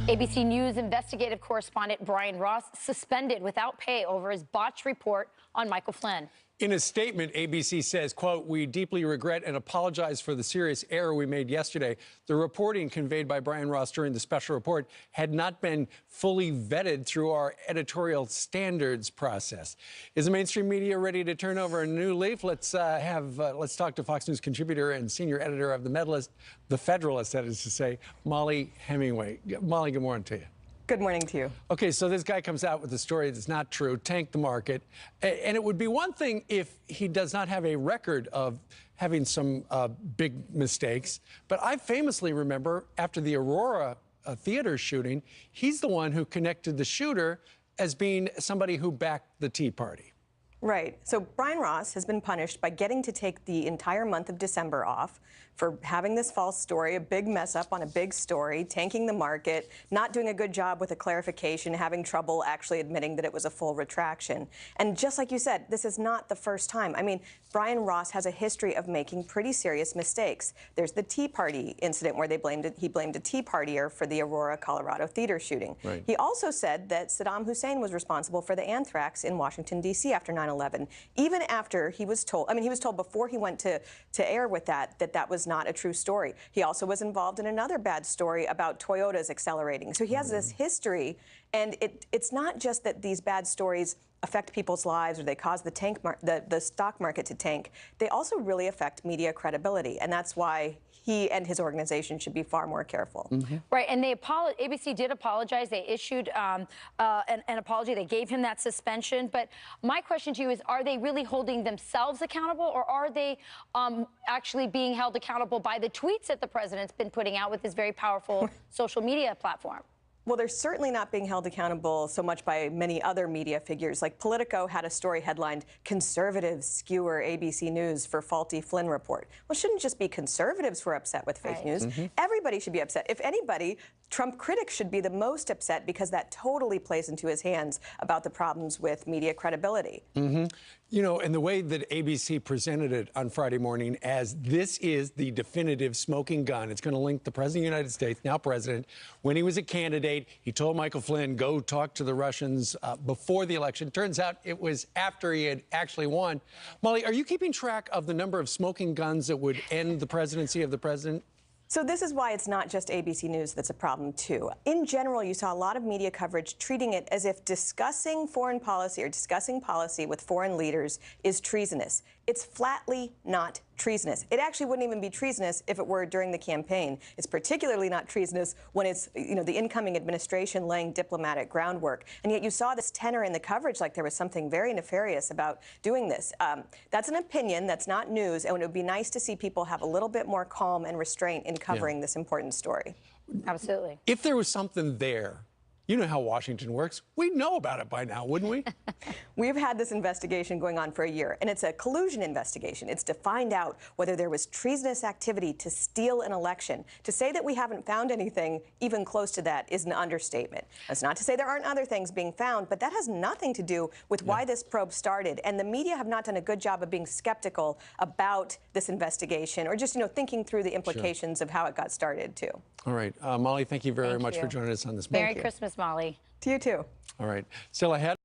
ABC News investigative correspondent Brian Ross suspended without pay over his botched report on Michael Flynn. In a statement, ABC says, quote, "We deeply regret and apologize for the serious error we made yesterday. The reporting conveyed by Brian Ross during the special report had not been fully vetted through our editorial standards process." Is the mainstream media ready to turn over a new leaf? Let's talk to Fox News contributor and senior editor of the Federalist, that is to say, Molly Hemingway. Molly, good morning to you. Good morning to you. Okay, so this guy comes out with a story that's not true, tanked the market. And it would be one thing if he does not have a record of having some big mistakes. But I famously remember after the Aurora theater shooting, he's the one who connected the shooter as being somebody who backed the Tea Party. Right. So Brian Ross has been punished by getting to take the entire month of December off for having this false story, a big mess up on a big story, tanking the market, not doing a good job with a clarification, having trouble actually admitting that it was a full retraction. And just like you said, this is not the first time. I mean, Brian Ross has a history of making pretty serious mistakes. There's the Tea Party incident where he blamed a Tea Partier for the Aurora, Colorado theater shooting. Right. He also said that Saddam Hussein was responsible for the anthrax in Washington, D.C. after 9/11. Even after he was told, he was told before he went to air with that was not a true story. He also was involved in another bad story about Toyota's accelerating. So he has this history, and it's not just that these bad stories affect people's lives or they cause the stock market to tank. They also really affect media credibility, and that's why he and his organization should be far more careful. Mm-hmm. Right, and ABC did apologize. They issued an apology. They gave him that suspension. But my question to you is, are they really holding themselves accountable, or are they actually being held accountable by the tweets that the president's been putting out with his very powerful social media platform? Well, they're certainly not being held accountable so much by many other media figures. Like Politico had a story headlined, "Conservatives Skewer ABC News for Faulty Flynn Report." Well, it shouldn't just be conservatives who are upset with fake news. Mm-hmm. Everybody should be upset. If anybody, Trump critics should be the most upset, because that totally plays into his hands about the problems with media credibility. Mm-hmm. You know, and the way that ABC presented it on Friday morning as this is the definitive smoking gun. It's going to link the President of the United States, now President, when he was a candidate. He told Michael Flynn, go talk to the Russians before the election. Turns out it was after he had actually won. Molly, are you keeping track of the number of smoking guns that would end the presidency of the president? So this is why it's not just ABC News that's a problem, too. In general, you saw a lot of media coverage treating it as if discussing foreign policy or discussing policy with foreign leaders is treasonous. It's flatly not treasonous. It actually wouldn't even be treasonous if it were during the campaign. It's particularly not treasonous when it's, the incoming administration laying diplomatic groundwork. And yet you saw this tenor in the coverage like there was something very nefarious about doing this. That's an opinion. That's not news. And it would be nice to see people have a little bit more calm and restraint in covering this important story. Absolutely. If there was something there, you know how Washington works. We'd know about it by now, wouldn't we? We've had this investigation going on for a year, and it's a collusion investigation. It's to find out whether there was treasonous activity to steal an election. To say that we haven't found anything even close to that is an understatement. That's not to say there aren't other things being found, but that has nothing to do with why this probe started. And the media have not done a good job of being skeptical about this investigation, or just, thinking through the implications of how it got started, too. All right. Molly, thank you very much for joining us on this. Merry Christmas, Molly. To you, too. All right. Still ahead.